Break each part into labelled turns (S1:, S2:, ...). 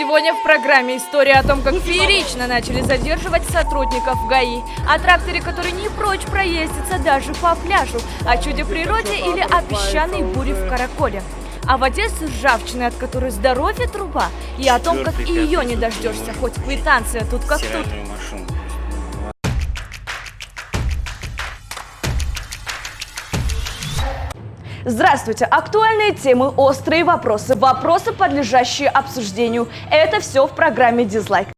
S1: Сегодня в программе история о том, как феерично начали задерживать сотрудников ГАИ, о тракторе, который не прочь проездиться даже по пляжу, о чуде природе или о песчаной буре в Караколе, о воде с ржавчиной, от которой здоровье труба, и о том, как и ее не дождешься, хоть квитанция тут как тут. Здравствуйте! Актуальные темы, острые вопросы, вопросы, подлежащие обсуждению. Это все в программе «Дизлайк».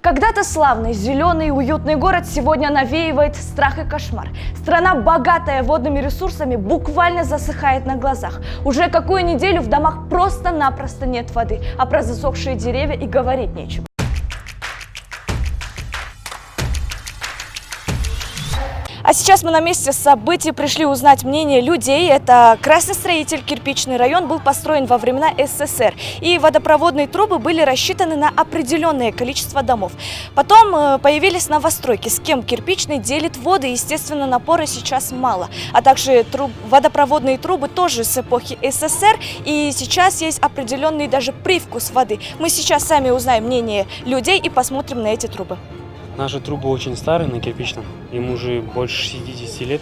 S1: Когда-то славный, зеленый и уютный город сегодня навеивает страх и кошмар. Страна, богатая водными ресурсами, буквально засыхает на глазах. Уже какую неделю в домах просто-напросто нет воды, а про засохшие деревья и говорить нечего. А сейчас мы на месте событий пришли узнать мнение людей. Это Красный Строитель, кирпичный район, был построен во времена СССР. И водопроводные трубы были рассчитаны на определенное количество домов. Потом появились новостройки, с кем кирпичный делит воды. Естественно, напора сейчас мало. А также водопроводные трубы тоже с эпохи СССР. И сейчас есть определенный даже привкус воды. Мы сейчас сами узнаем мнение людей и посмотрим на эти трубы.
S2: Наши трубы очень старые на кирпичном, им уже больше 60 лет.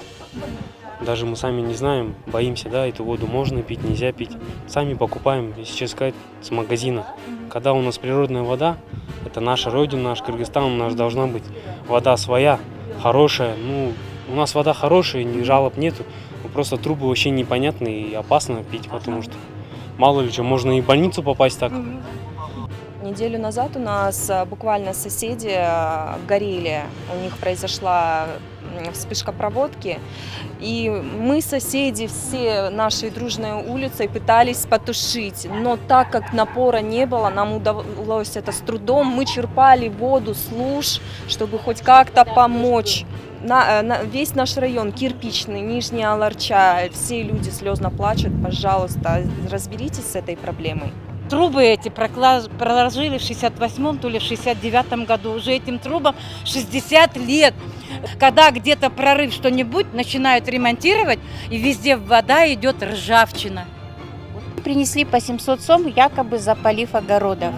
S2: Даже мы сами не знаем, боимся, да, эту воду можно пить, нельзя пить. Сами покупаем, если честно сказать, с магазина. Когда у нас природная вода, это наша родина, наш Кыргызстан, у нас должна быть вода своя, хорошая. Ну, у нас вода хорошая, ни жалоб нету, просто трубы вообще непонятные и опасно пить, потому что мало ли что, можно и в больницу попасть так.
S3: Неделю назад у нас буквально соседи горели, у них произошла вспышка проводки, и мы, соседи, все нашей дружной улицей пытались потушить, но так как напора не было, нам удалось это с трудом, мы черпали воду с луж, чтобы хоть как-то помочь. Весь наш район кирпичный, Нижняя Аларча, все люди слезно плачут, пожалуйста, разберитесь с этой проблемой.
S4: Трубы эти проложили в 68-м, то ли в 69-м году. Уже этим трубам 60 лет. Когда где-то прорыв что-нибудь, начинают ремонтировать, и везде вода идет ржавчина.
S5: Принесли по 700 сом, якобы за полив огородов.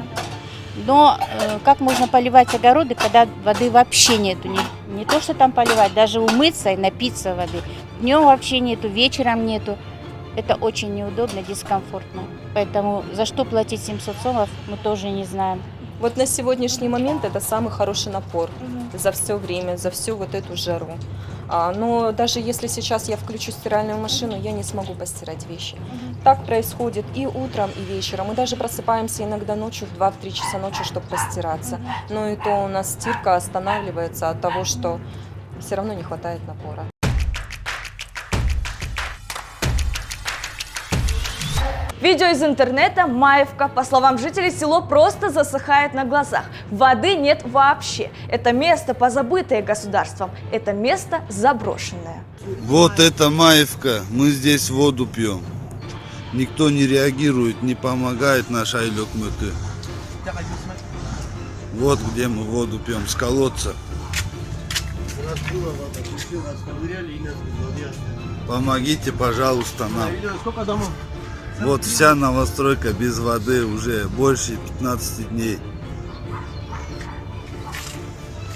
S5: Но как можно поливать огороды, когда воды вообще нету? Не то, что там поливать, даже умыться и напиться воды. Днем вообще нету, вечером нету. Это очень неудобно, дискомфортно. Поэтому за что платить 700 сомов, мы тоже не знаем.
S3: Вот на сегодняшний момент это самый хороший напор за все время, за всю вот эту жару. Но даже если сейчас я включу стиральную машину, я не смогу постирать вещи. Так происходит и утром, и вечером. Мы даже просыпаемся иногда ночью в 2-3 часа ночи, чтобы постираться. Но и то у нас стирка останавливается от того, что все равно не хватает напора.
S1: Видео из интернета «Маевка». По словам жителей, село просто засыхает на глазах. Воды нет вообще. Это место, позабытое государством. Это место заброшенное.
S6: Вот это Маевка. Мы здесь воду пьем. Никто не реагирует, не помогает наш Айлёк-Мыкы. Вот где мы воду пьем, с колодца. Помогите, пожалуйста, нам.
S7: Сколько домов?
S6: Вот вся новостройка без воды уже больше 15 дней.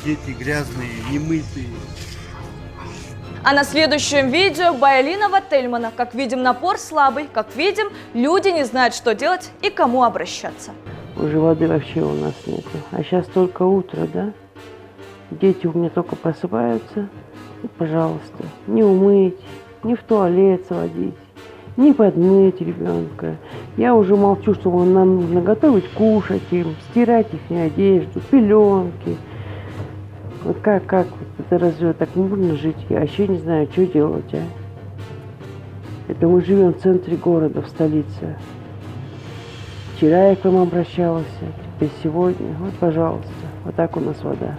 S7: Дети грязные, немытые.
S1: А на следующем видео Баялинова Тельмана. Как видим, напор слабый. Как видим, люди не знают, что делать и кому обращаться.
S8: Уже воды вообще у нас нету. А сейчас только утро, да? Дети у меня только просыпаются. И, пожалуйста, не умыть, не в туалет сводить, не подмыть ребенка. Я уже молчу, что нам нужно готовить, кушать им, стирать их одежду, пеленки. Вот как вот это разве так можно жить? Я вообще не знаю, что делать, а? Это мы живем в центре города, в столице. Вчера я к вам обращалась, теперь сегодня. Вот, пожалуйста, вот так у нас вода.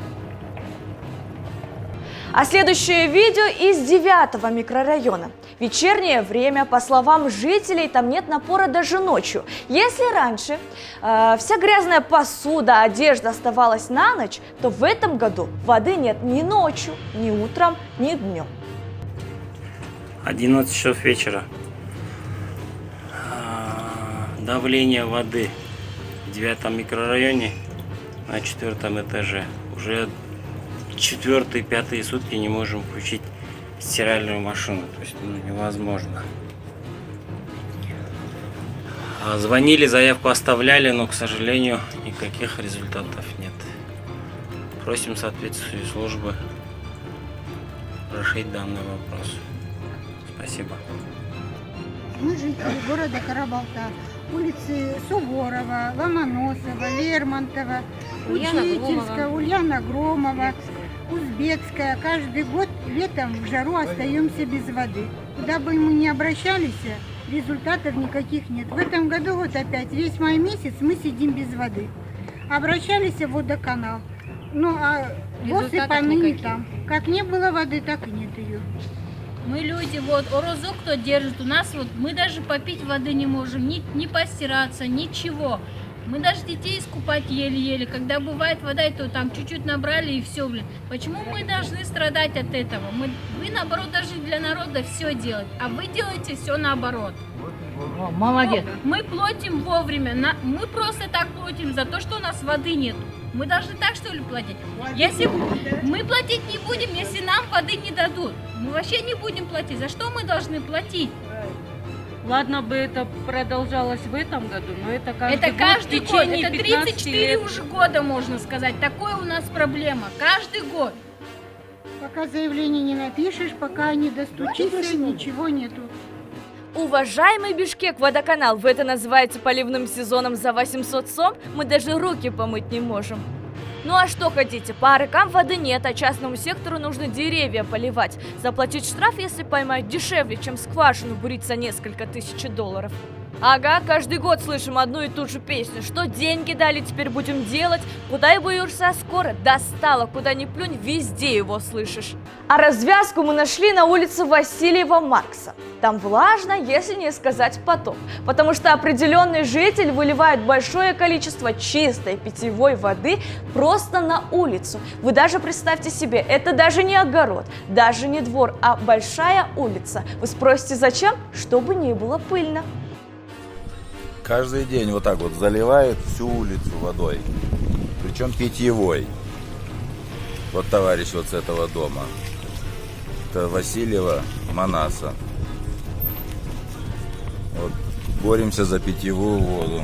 S1: А следующее видео из 9-го микрорайона. Вечернее время, по словам жителей, там нет напора даже ночью. Если раньше вся грязная посуда, одежда оставалась на ночь, то в этом году воды нет ни ночью, ни утром, ни днем.
S9: 11 часов вечера. давление воды в 9 микрорайоне на 4 этаже. Уже 4-5 сутки не можем включить стиральную машину. То есть невозможно. Звонили, заявку оставляли, но, к сожалению, никаких результатов нет. Просим соответствующие службы решить данный вопрос. Спасибо.
S10: Мы жители города Карабалта, улицы Суворова, Ломоносова, Лермонтова, Учительская, Ульяна Громова, Узбекская. Каждый год летом в жару остаемся без воды. Куда бы мы ни обращались, результатов никаких нет. В этом году вот опять весь май месяц мы сидим без воды. Обращались в водоканал. Ну а ВОЗ и поныне там. Как не было воды, так и нет ее.
S11: Мы люди, вот, Орозок кто держит, у нас вот, мы даже попить воды не можем, ни постираться, ничего. Мы даже детей искупать еле-еле. Когда бывает вода, то там чуть-чуть набрали и все, блин. Почему мы должны страдать от этого? Вы, наоборот, должны для народа все делать, а вы делаете все наоборот.
S4: Молодец.
S11: Мы платим вовремя, мы просто так платим за то, что у нас воды нет. Мы должны так, что ли, платить? Если мы платить не будем, если нам воды не дадут, мы вообще не будем платить. За что мы должны платить?
S4: Ладно бы это продолжалось в этом году, но это
S11: каждый год. Это 34
S4: лет.
S11: уже года, можно сказать. Такое у нас проблема. Каждый год.
S10: Пока заявление не напишешь, пока не достучишься, ничего нету.
S1: Уважаемый Бишкек водоканал, вы это называете поливным сезоном за 800 сом? Мы даже руки помыть не можем. Ну а что хотите, по арыкам воды нет, а частному сектору нужно деревья поливать. Заплатить штраф, если поймают, дешевле, чем скважину бурить за несколько тысяч долларов. Ага, каждый год слышим одну и ту же песню. Что деньги дали, теперь будем делать? Куда и боишься скоро? Достало, куда ни плюнь, везде его слышишь. А развязку мы нашли на улице Васильева Маркса. Там влажно, если не сказать потоп. Потому что определенный житель выливает большое количество чистой питьевой воды просто на улицу. Вы даже представьте себе, это даже не огород, даже не двор, а большая улица. Вы спросите, зачем? Чтобы не было пыльно.
S12: Каждый день вот так вот заливает всю улицу водой, причем питьевой. Вот товарищ вот с этого дома, это Васильева Манаса. Вот, боремся за питьевую воду,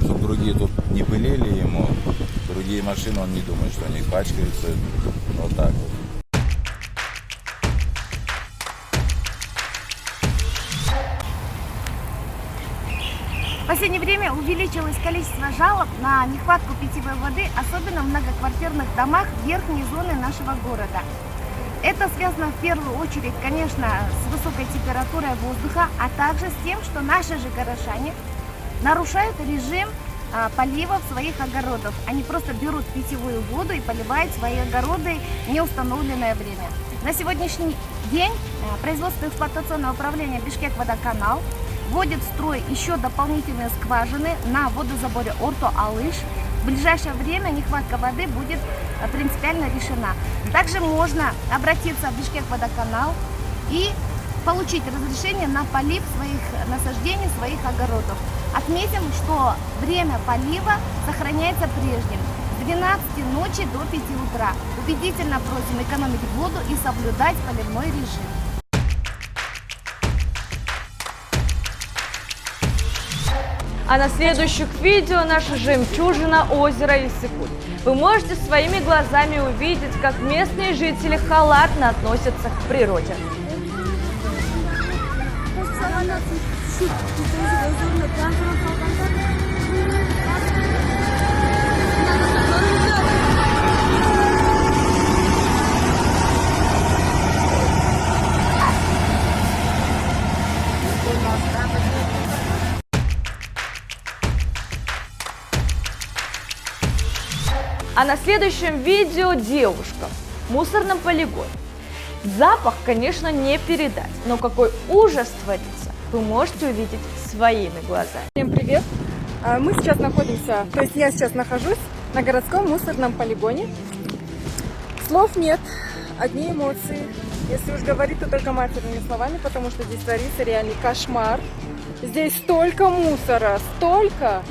S12: чтобы другие тут не пылили ему, другие машины, он не думает, что они пачкаются, вот так вот.
S13: В последнее время увеличилось количество жалоб на нехватку питьевой воды, особенно в многоквартирных домах верхней зоны нашего города. Это связано в первую очередь, конечно, с высокой температурой воздуха, а также с тем, что наши же горожане нарушают режим полива своих огородов. Они просто берут питьевую воду и поливают свои огороды в неустановленное время. На сегодняшний день производство эксплуатационного управления Бишкек-Водоканал вводит в строй еще дополнительные скважины на водозаборе Орто-Алыш. В ближайшее время нехватка воды будет принципиально решена. Также можно обратиться в Бишкек-Водоканал и получить разрешение на полив своих насаждений, своих огородов. Отметим, что время полива сохраняется прежним. С 12 ночи до 5 утра. Убедительно просим экономить воду и соблюдать поливной режим.
S1: А на следующих видео наша жемчужина озера Иссык-Куль. Вы можете своими глазами увидеть, как местные жители халатно относятся к природе. А на следующем видео девушка в мусорном полигоне. Запах, конечно, не передать, но какой ужас творится, вы можете увидеть своими глазами.
S14: Всем привет! Мы сейчас находимся, то есть я сейчас нахожусь на городском мусорном полигоне. Слов нет, одни эмоции. Если уж говорить, то только матерными словами, потому что здесь творится реальный кошмар. Здесь столько мусора, столько.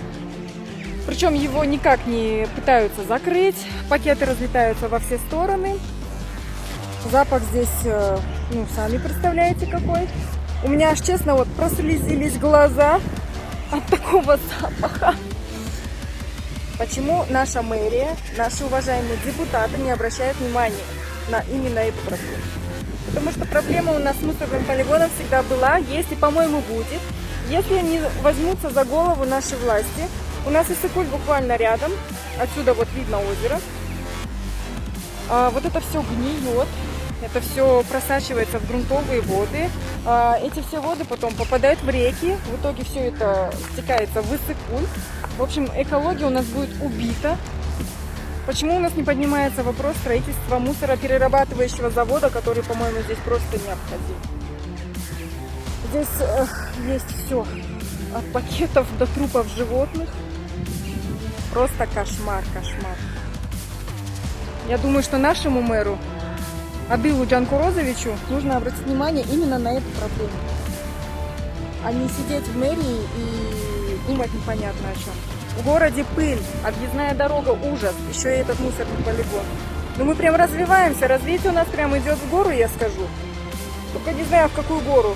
S14: Причем его никак не пытаются закрыть. Пакеты разлетаются во все стороны. Запах здесь, ну, сами представляете какой. У меня аж, честно, вот прослезились глаза от такого запаха. Почему наша мэрия, наши уважаемые депутаты не обращают внимания на именно эту проблему? Потому что проблема у нас с мусорным полигоном всегда была, есть и, по-моему, будет. Если они возьмутся за голову нашей власти, у нас Иссык-Куль буквально рядом, отсюда вот видно озеро. Вот это все гниет, это все просачивается в грунтовые воды. Эти все воды потом попадают в реки, в итоге все это стекается в Иссык-Куль. В общем, экология у нас будет убита. Почему у нас не поднимается вопрос строительства мусороперерабатывающего завода, который, по-моему, здесь просто необходим? Здесь есть все, от пакетов до трупов животных. Просто кошмар, кошмар. Я думаю, что нашему мэру Адылу Джанкурозовичу нужно обратить внимание именно на эту проблему, а не сидеть в мэрии и думать непонятно о чем. В городе пыль, объездная дорога ужас, еще и этот мусорный полигон. Ну мы прям развиваемся, развитие у нас прям идет в гору, я скажу. Только не знаю, в какую гору.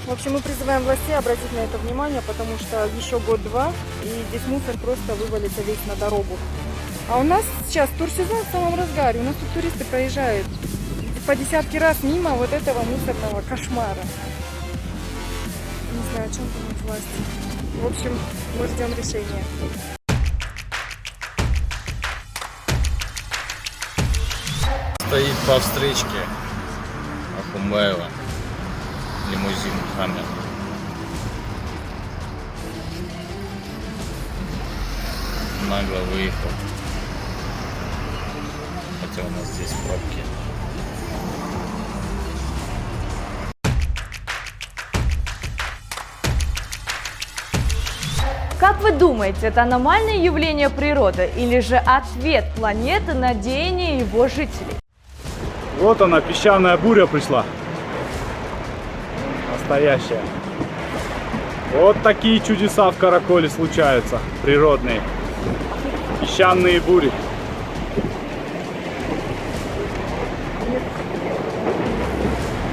S14: В общем, мы призываем властей обратить на это внимание, потому что еще год-два, и здесь мусор просто вывалится весь на дорогу. А у нас сейчас турсезон в самом разгаре, у нас тут туристы проезжают по десятки раз мимо вот этого мусорного кошмара. Не знаю, о чем думают власти. В общем, мы ждем решения.
S15: Стоит по встречке Ахумбаева лимузин «Хаммер». Нагло выехал. Хотя у нас здесь пробки.
S1: Как вы думаете, это аномальное явление природы или же ответ планеты на деяния его жителей?
S16: Вот она, песчаная буря пришла. Настоящая. Вот такие чудеса в Караколе случаются, природные. Песчаные бури.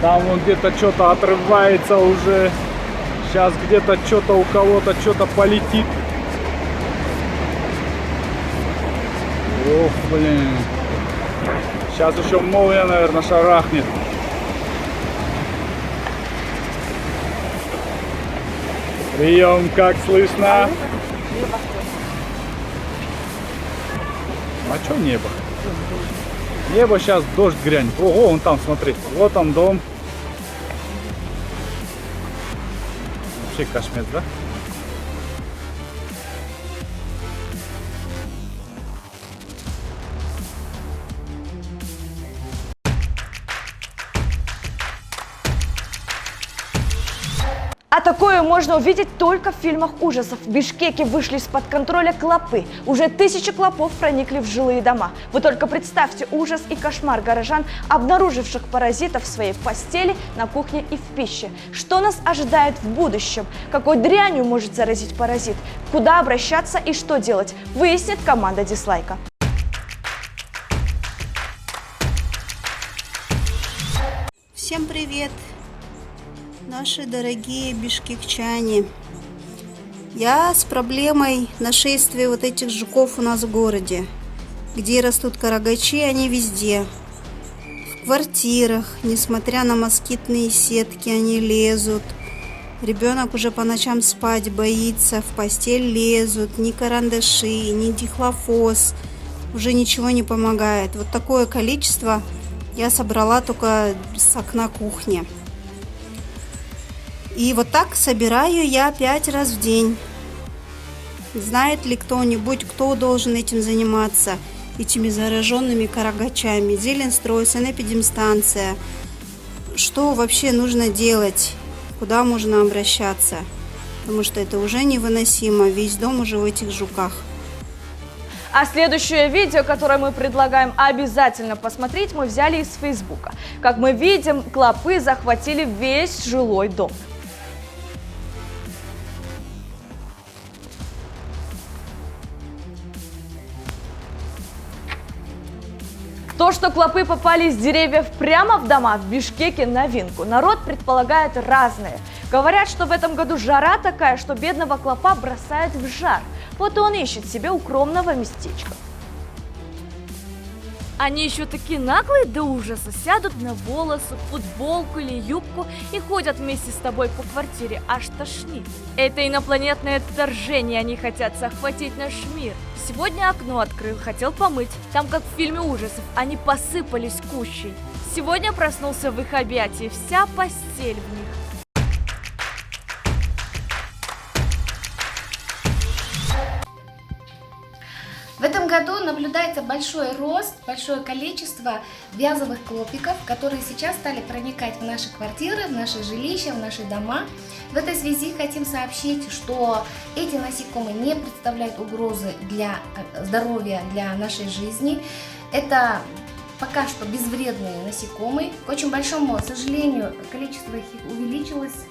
S16: Там вон где-то что-то отрывается уже. Сейчас где-то что-то у кого-то что-то полетит. Ох, блин. Сейчас еще молния, наверное, шарахнет. Прием, как слышно? А что небо? Небо сейчас дождь грянет. Ого, вон там, смотри. Вот там дом. Вообще кошмар, да?
S1: А такое можно увидеть только в фильмах ужасов. В Бишкеке вышли из-под контроля клопы. Уже 1000 клопов проникли в жилые дома. Вы только представьте ужас и кошмар горожан, обнаруживших паразитов в своей постели, на кухне и в пище. Что нас ожидает в будущем? Какой дрянью может заразить паразит? Куда обращаться и что делать? Выяснит команда Дизлайка.
S17: Всем привет! Наши дорогие бишкекчане. Я с проблемой нашествия вот этих жуков у нас в городе. Где растут карагачи, они везде. В квартирах, несмотря на москитные сетки, они лезут. Ребенок уже по ночам спать боится, в постель лезут. Ни карандаши, ни дихлофос. Уже ничего не помогает. Вот такое количество я собрала только с окна кухни. И вот так собираю я 5 раз в день. Знает ли кто-нибудь, кто должен этим заниматься, этими зараженными карагачами? Зеленстрой, санэпидемстанция. Что вообще нужно делать? Куда можно обращаться? Потому что это уже невыносимо. Весь дом уже в этих жуках.
S1: А следующее видео, которое мы предлагаем обязательно посмотреть, мы взяли из Фейсбука. Как мы видим, клопы захватили весь жилой дом. То, что клопы попали с деревьев прямо в дома, в Бишкеке новинку. Народ предполагает разное. Говорят, что в этом году жара такая, что бедного клопа бросает в жар. Вот и он ищет себе укромного местечка. Они еще такие наглые до ужаса, сядут на волосы, футболку или юбку и ходят вместе с тобой по квартире, аж тошнит. Это инопланетное вторжение, они хотят захватить наш мир. Сегодня окно открыл, хотел помыть. Там, как в фильме ужасов, они посыпались кучей. Сегодня проснулся в их объятии, вся постель в них.
S13: В этом году наблюдается большой рост, большое количество вязовых клопиков, которые сейчас стали проникать в наши квартиры, в наши жилища, в наши дома. В этой связи хотим сообщить, что эти насекомые не представляют угрозы для здоровья, для нашей жизни. Это пока что безвредные насекомые. К очень большому сожалению, количество их увеличилось,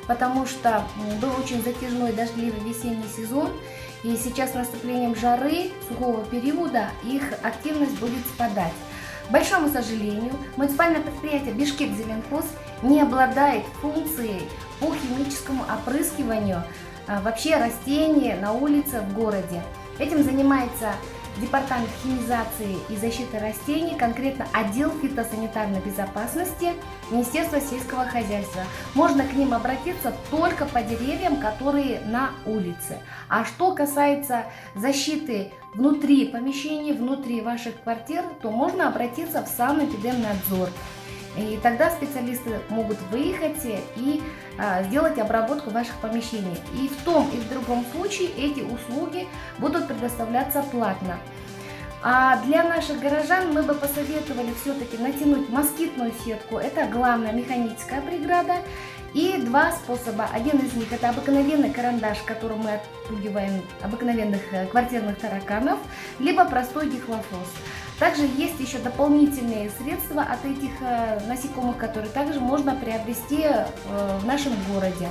S13: потому что был очень затяжной дождливый весенний сезон. И сейчас с наступлением жары, сухого периода, их активность будет спадать. К большому сожалению, муниципальное предприятие Бишкек-Зеленхоз не обладает функцией по химическому опрыскиванию вообще растений на улице в городе. Этим занимается Департамент химизации и защиты растений, конкретно отдел фитосанитарной безопасности Министерства сельского хозяйства. Можно к ним обратиться только по деревьям, которые на улице. А что касается защиты внутри помещений, внутри ваших квартир, то можно обратиться в Санэпидемнадзор. И тогда специалисты могут выехать и сделать обработку ваших помещений. И в том и в другом случае эти услуги будут предоставляться платно. А для наших горожан мы бы посоветовали все-таки натянуть москитную сетку. Это главная механическая преграда. И два способа. Один из них — это обыкновенный карандаш, которым мы отпугиваем обыкновенных квартирных тараканов, либо простой дихлофос. Также есть еще дополнительные средства от этих насекомых, которые также можно приобрести в нашем городе.